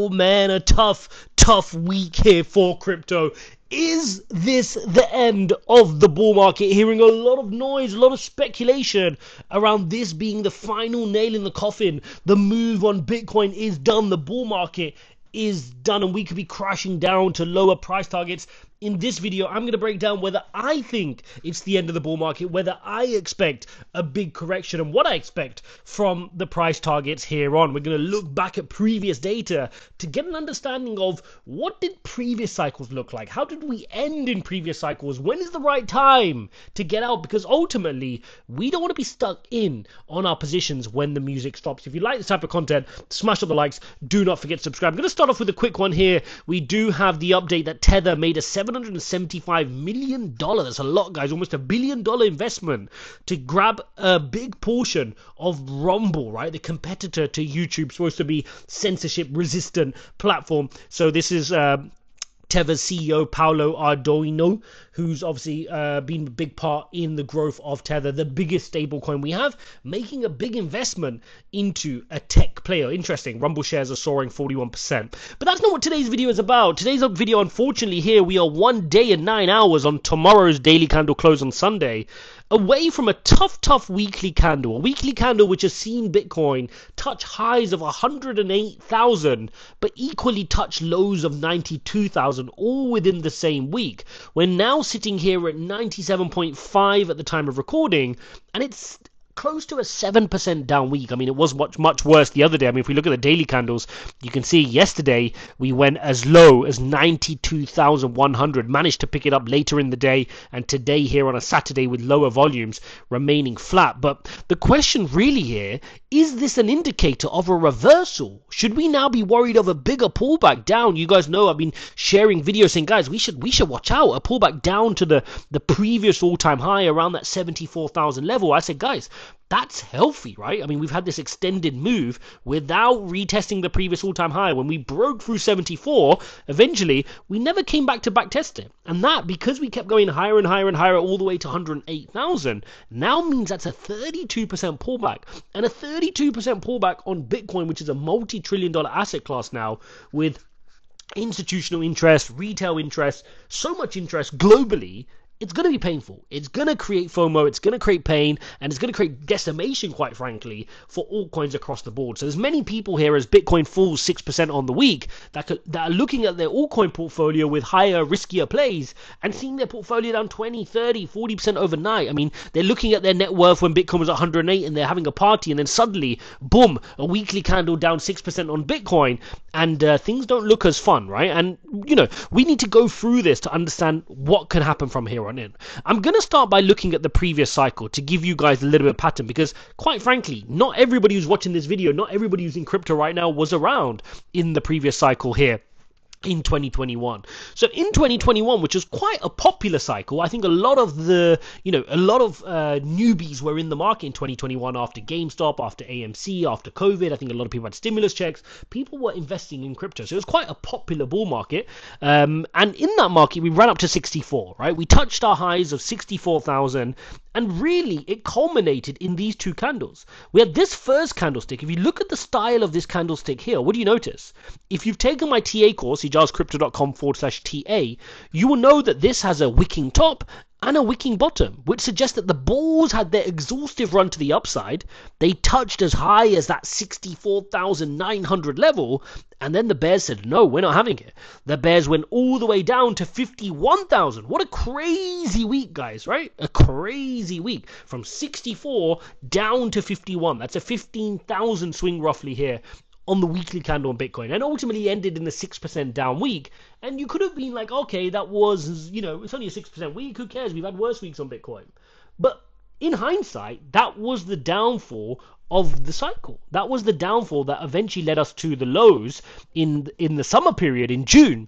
Oh man, a tough week here for crypto. Is this the end of the bull market? Hearing a lot of noise, a lot of speculation around this being the final nail in the coffin. The move on Bitcoin is done. The bull market is done and we could be crashing down to lower price targets. In this video, I'm going to break down whether I think it's the end of the bull market, whether I expect a big correction, and what I expect from the price targets here on. We're going to look back at previous data to get an understanding of what did previous cycles look like? How did we end in previous cycles? When is the right time to get out? Because ultimately, we don't want to be stuck in on our positions when the music stops. If you like this type of content, smash up the likes. Do not forget to subscribe. I'm going to start off with a quick one here. We do have the update that Tether made a $775 million. That's a lot, guys. Almost $1 billion investment to grab a big portion of Rumble, right? The competitor to YouTube, supposed to be censorship resistant platform. So this is Tether's CEO Paulo Ardoino, who's obviously been a big part in the growth of Tether, the biggest stablecoin we have, making a big investment into a tech player. Interesting. Rumble shares are soaring 41%. But that's not what today's video is about. Today's video, unfortunately, here we are 1 day and 9 hours on tomorrow's daily candle close on Sunday, away from a tough weekly candle. A weekly candle which has seen Bitcoin touch highs of 108,000, but equally touch lows of 92,000, all within the same week. We're now sitting here at 97.5 at the time of recording, and it's close to a 7% down week. I mean, it was much worse the other day. I mean, if we look at the daily candles, you can see yesterday we went as low as 92,100, managed to pick it up later in the day, and today here on a Saturday with lower volumes remaining flat. But the question really here, is this an indicator of a reversal? Should we now be worried of a bigger pullback down? You guys know I've been sharing videos saying, guys, we should watch out. A pullback down to the previous all-time high around that 74,000 level. I said, guys, that's healthy, right? I mean, we've had this extended move without retesting the previous all-time high. When we broke through 74, eventually, we never came back to backtest it. And that, because we kept going higher and higher and higher all the way to 108,000, now means that's a 32% pullback. And a 32% pullback on Bitcoin, which is a multi-trillion-dollar asset class now, with institutional interest, retail interest, so much interest globally, it's going to be painful. It's going to create FOMO, it's going to create pain, and it's going to create decimation, quite frankly, for altcoins across the board. So there's many people here, as Bitcoin falls 6% on the week, that are looking at their altcoin portfolio with higher, riskier plays and seeing their portfolio down 20, 30, 40% overnight. I mean, they're looking at their net worth when Bitcoin was 108 and they're having a party, and then suddenly, boom, a weekly candle down 6% on Bitcoin, and things don't look as fun, right? And, you know, we need to go through this to understand what can happen from here on in. I'm going to start by looking at the previous cycle to give you guys a little bit of pattern, because quite frankly, not everybody who's watching this video, not everybody who's in crypto right now was around in the previous cycle here in 2021. So in 2021, which was quite a popular cycle, I think a lot of newbies were in the market in 2021 after GameStop, after AMC, after COVID. I think a lot of people had stimulus checks. People were investing in crypto. So it was quite a popular bull market. And in that market, we ran up to 64, right? We touched our highs of 64,000. And really, it culminated in these two candles. We had this first candlestick. If you look at the style of this candlestick here, what do you notice? If you've taken my TA course, ijazcrypto.com/TA, you will know that this has a wicking top and a wicking bottom, which suggests that the bulls had their exhaustive run to the upside. They touched as high as that 64,900 level, and then the bears said, no, we're not having it. The bears went all the way down to 51,000. What a crazy week, guys, right? A crazy week. From 64 down to 51. That's a 15,000 swing roughly here on the weekly candle on Bitcoin, and ultimately ended in a 6% down week. And you could have been like, okay, that was, you know, it's only a 6% week, who cares? We've had worse weeks on Bitcoin. But in hindsight, that was the downfall of the cycle. That was the downfall that eventually led us to the lows in the summer period in June,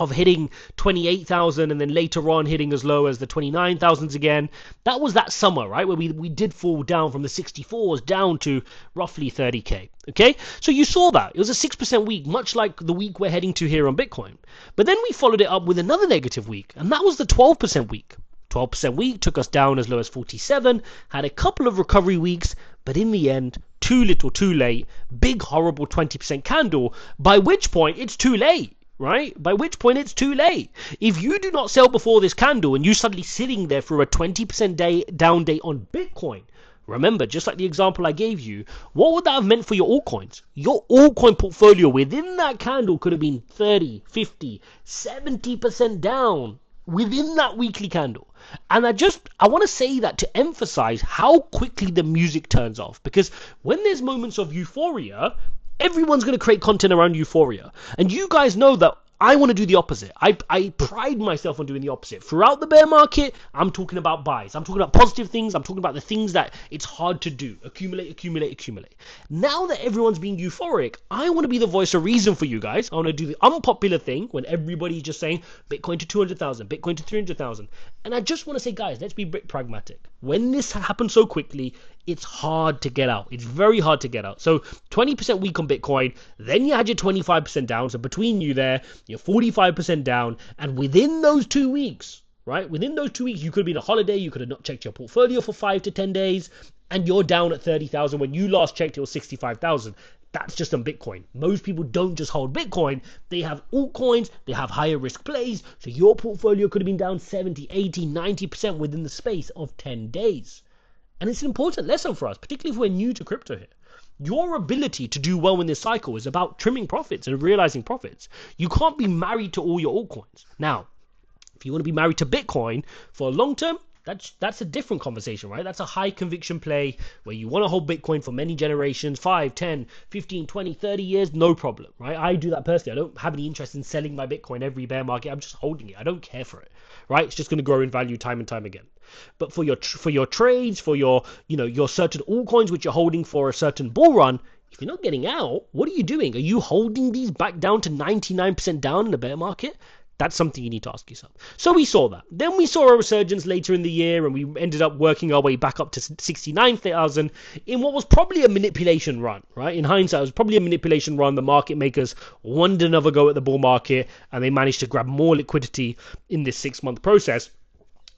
of hitting 28,000 and then later on hitting as low as the 29,000s again. That was that summer, right, where we did fall down from the 64s down to roughly 30k. Okay, so you saw that it was a 6% week, much like the week we're heading to here on Bitcoin. But then we followed it up with another negative week, and that was the 12% week. 12% week took us down as low as 47, had a couple of recovery weeks, But in the end, too little, too late, big, horrible 20% candle, by which point it's too late. Right? By which point it's too late. If you do not sell before this candle and you're suddenly sitting there for a 20% down day on Bitcoin, remember, just like the example I gave you, what would that have meant for your altcoins? Your altcoin portfolio within that candle could have been 30, 50, 70% down within that weekly candle. And I want to say that to emphasize how quickly the music turns off, because when there's moments of euphoria, everyone's going to create content around euphoria. And you guys know that I want to do the opposite. I pride myself on doing the opposite. Throughout the bear market, I'm talking about buys. I'm talking about positive things. I'm talking about the things that it's hard to do. Accumulate, accumulate, accumulate. Now that everyone's being euphoric, I want to be the voice of reason for you guys. I want to do the unpopular thing when everybody's just saying Bitcoin to 200,000, Bitcoin to 300,000. And I just want to say, guys, let's be a bit pragmatic. When this happens so quickly, it's hard to get out. It's very hard to get out. So 20% weak on Bitcoin, then you had your 25% down. So between you there, you're 45% down. And within those 2 weeks, right? Within those 2 weeks, you could have been on holiday. You could have not checked your portfolio for 5 to 10 days. And you're down at 30,000. When you last checked, it was 65,000. That's just on Bitcoin. Most people don't just hold Bitcoin. They have altcoins. They have higher risk plays. So your portfolio could have been down 70, 80, 90% within the space of 10 days. And it's an important lesson for us, particularly if we're new to crypto here. Your ability to do well in this cycle is about trimming profits and realizing profits. You can't be married to all your altcoins. Now, if you want to be married to Bitcoin for long term, that's a different conversation, right? That's a high conviction play where you want to hold Bitcoin for many generations, 5, 10, 15, 20, 30 years, no problem, right? I do that personally. I don't have any interest in selling my Bitcoin every bear market. I'm just holding it. I don't care for it, right? It's just going to grow in value time and time again. But for your trades, for your certain altcoins which you're holding for a certain bull run, if you're not getting out, what are you doing? Are you holding these back down to 99% down in the bear market? That's something you need to ask yourself. So we saw that. Then we saw a resurgence later in the year, and we ended up working our way back up to 69,000 in what was probably a manipulation run, right? In hindsight, it was probably a manipulation run. The market makers wanted another go at the bull market, and they managed to grab more liquidity in this 6-month process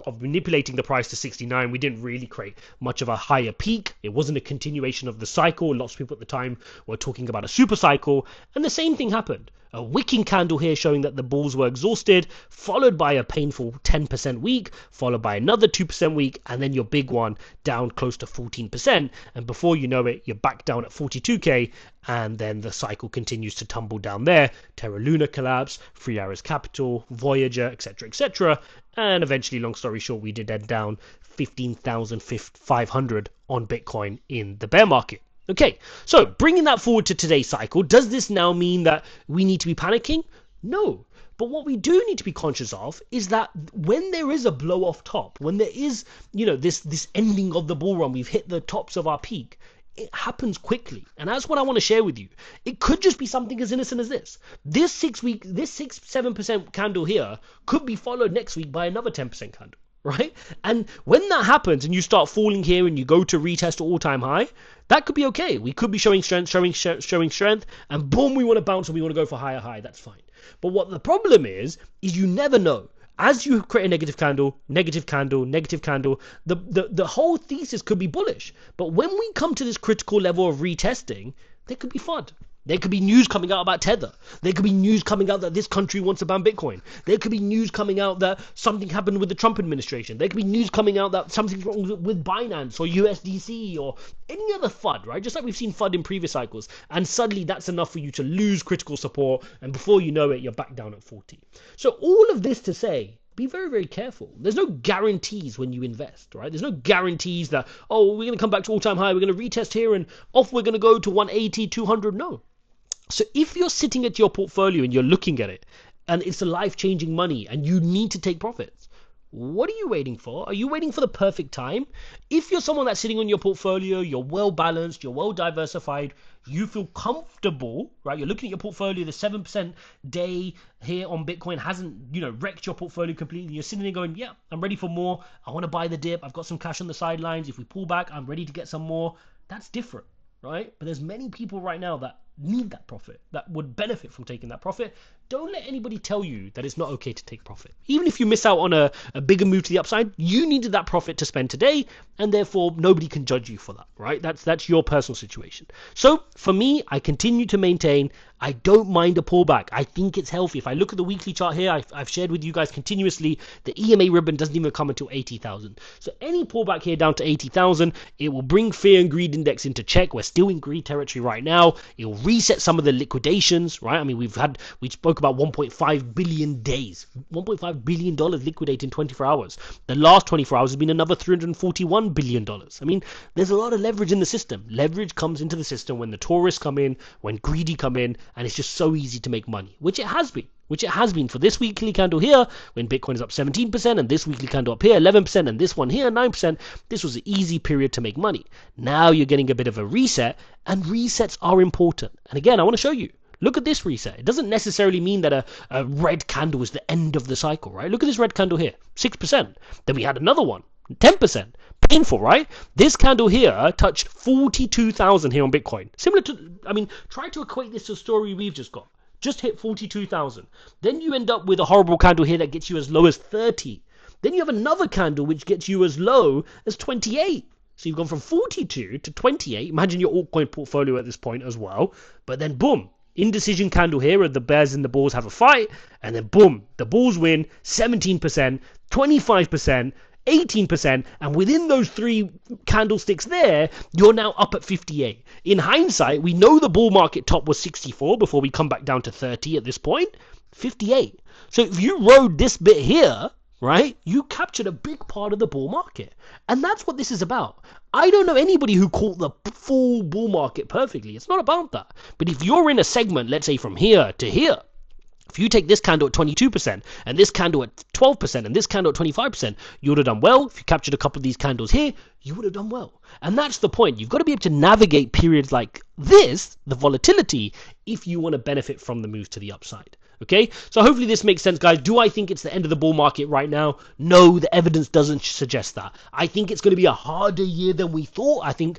of manipulating the price to 69. We didn't really create much of a higher peak. It wasn't a continuation of the cycle. Lots of people at the time were talking about a super cycle, and the same thing happened. A wicking candle here showing that the bulls were exhausted, followed by a painful 10% week, followed by another 2% week, and then your big one down close to 14%. And before you know it, you're back down at 42k, and then the cycle continues to tumble down there. Terra Luna collapse, Free Arrows Capital, Voyager, etc., etc. And eventually, long story short, we did end down 15,500 on Bitcoin in the bear market. Okay, so bringing that forward to today's cycle, does this now mean that we need to be panicking? No. But what we do need to be conscious of is that when there is a blow off top, when there is, this ending of the bull run, we've hit the tops of our peak, it happens quickly. And that's what I want to share with you. It could just be something as innocent as this. This 7% candle here could be followed next week by another 10% candle. Right? And when that happens and you start falling here and you go to retest all-time high, that could be okay. We could be showing strength, and boom, we want to bounce and we want to go for higher high. That's fine. But what the problem is you never know. As you create a negative candle, the whole thesis could be bullish. But when we come to this critical level of retesting, there could be FUD. There could be news coming out about Tether. There could be news coming out that this country wants to ban Bitcoin. There could be news coming out that something happened with the Trump administration. There could be news coming out that something's wrong with Binance or USDC or any other FUD, right? Just like we've seen FUD in previous cycles. And suddenly that's enough for you to lose critical support. And before you know it, you're back down at 40. So all of this to say, be very, very careful. There's no guarantees when you invest, right? There's no guarantees that, we're going to come back to all-time high. We're going to retest here and off we're going to go to 180, 200. No. So if you're sitting at your portfolio and you're looking at it and it's a life-changing money and you need to take profits, what are you waiting for? Are you waiting for the perfect time? If you're someone that's sitting on your portfolio, you're well-balanced, you're well-diversified, you feel comfortable, right? You're looking at your portfolio, the 7% day here on Bitcoin hasn't, wrecked your portfolio completely. You're sitting there going, yeah, I'm ready for more. I want to buy the dip. I've got some cash on the sidelines. If we pull back, I'm ready to get some more. That's different. Right? But there's many people right now that need that profit, that would benefit from taking that profit. Don't let anybody tell you that it's not okay to take profit. Even if you miss out on a bigger move to the upside, you needed that profit to spend today, and therefore nobody can judge you for that, right? That's your personal situation. So for me, I continue to maintain I don't mind a pullback. I think it's healthy. If I look at the weekly chart here, I've shared with you guys continuously, the EMA ribbon doesn't even come until 80,000. So any pullback here down to 80,000, it will bring fear and greed index into check. We're still in greed territory right now. It will reset some of the liquidations, right? I mean, we spoke about 1.5 billion days, $1.5 billion liquidated in 24 hours. The last 24 hours has been another $341 billion. I mean, there's a lot of leverage in the system. Leverage comes into the system when the tourists come in, when greedy come in, and it's just so easy to make money, which it has been for this weekly candle here when Bitcoin is up 17%, and this weekly candle up here 11%, and this one here 9%. This was an easy period to make money. Now you're getting a bit of a reset, and resets are important. And again, I want to show you. Look at this reset. It doesn't necessarily mean that a red candle is the end of the cycle, right? Look at this red candle here, 6%. Then we had another one, 10%. Painful, right? This candle here touched 42,000 here on Bitcoin. Similar to, I mean, try to equate this to the story we've just got. Just hit 42,000. Then you end up with a horrible candle here that gets you as low as 30. Then you have another candle which gets you as low as 28. So you've gone from 42 to 28. Imagine your altcoin portfolio at this point as well. But then boom, indecision candle here where the bears and the bulls have a fight. And then boom, the bulls win 17%, 25%, 18%, and within those three candlesticks there, you're now up at 58. In hindsight, we know the bull market top was 64 before we come back down to 30 at this point. 58. So if you rode this bit here, right, you captured a big part of the bull market. And that's what this is about. I don't know anybody who caught the full bull market perfectly. It's not about that. But if you're in a segment, let's say from here to here, if you take this candle at 22% and this candle at 12% and this candle at 25%, you would have done well. If you captured a couple of these candles here, you would have done well. And that's the point. You've got to be able to navigate periods like this, the volatility, if you want to benefit from the move to the upside. Okay, so hopefully this makes sense, guys. Do I think it's the end of the bull market right now? No, the evidence doesn't suggest that. I think it's going to be a harder year than we thought. I think,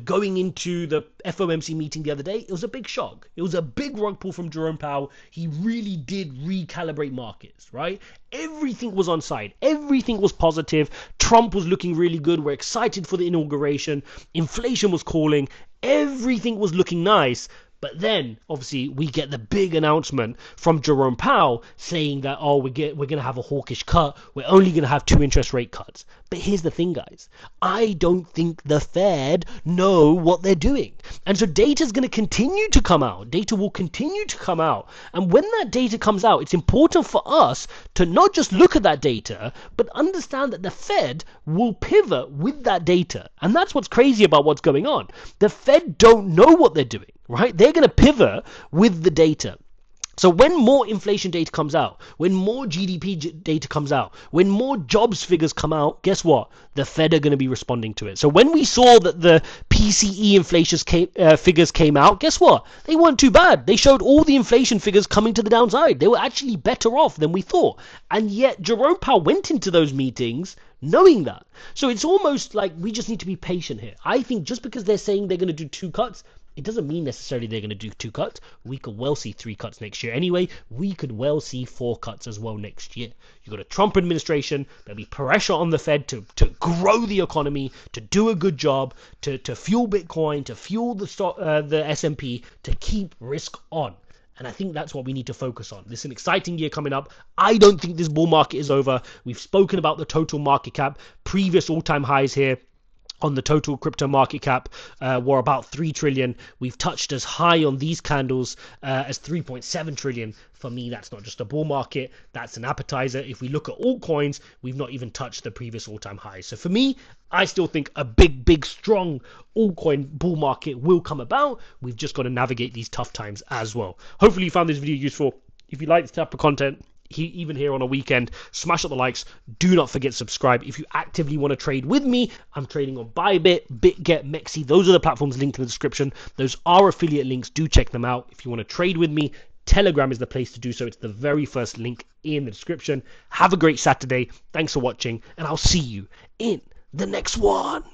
going into the FOMC meeting the other day, it was a big shock. It was a big rug pull from Jerome Powell. He really did recalibrate markets, right? Everything was on side. Everything was positive. Trump was looking really good. We're excited for the inauguration. Inflation was calling. Everything was looking nice. But then, obviously, we get the big announcement from Jerome Powell saying that, we're going to have a hawkish cut. We're only going to have 2 interest rate cuts. But here's the thing, guys. I don't think the Fed know what they're doing. And so data is going to continue to come out. Data will continue to come out. And when that data comes out, it's important for us to not just look at that data, but understand that the Fed will pivot with that data. And that's what's crazy about what's going on. The Fed don't know what they're doing, right? They're going to pivot with the data. So when more inflation data comes out, when more GDP data comes out, when more jobs figures come out, guess what? The Fed are going to be responding to it. So when we saw that the PCE inflation figures came out, guess what? They weren't too bad. They showed all the inflation figures coming to the downside. They were actually better off than we thought. And yet Jerome Powell went into those meetings knowing that. So it's almost like we just need to be patient here. I think just because they're saying they're going to do 2 cuts, it doesn't mean necessarily they're going to do 2 cuts. We could well see 3 cuts next year. Anyway, we could well see 4 cuts as well next year. You've got a Trump administration. There'll be pressure on the Fed to grow the economy, to do a good job, to fuel Bitcoin, to fuel the S&P, to keep risk on. And I think that's what we need to focus on. This is an exciting year coming up. I don't think this bull market is over. We've spoken about the total market cap, previous all-time highs here on the total crypto market cap were about 3 trillion. We've touched as high on these candles as 3.7 trillion. For me, that's not just a bull market, that's an appetizer. If we look at altcoins, we've not even touched the previous all-time highs. So for me, I still think a big, strong altcoin bull market will come about. We've just got to navigate these tough times as well. Hopefully you found this video useful. If you like this type of content, even here on a weekend, smash up the likes. Do not forget to subscribe. If you actively want to trade with me, I'm trading on Bybit, BitGet, Mexi. Those are the platforms linked in the description. Those are affiliate links. Do check them out. If you want to trade with me, Telegram is the place to do so. It's the very first link in the description. Have a great Saturday. Thanks for watching, and I'll see you in the next one.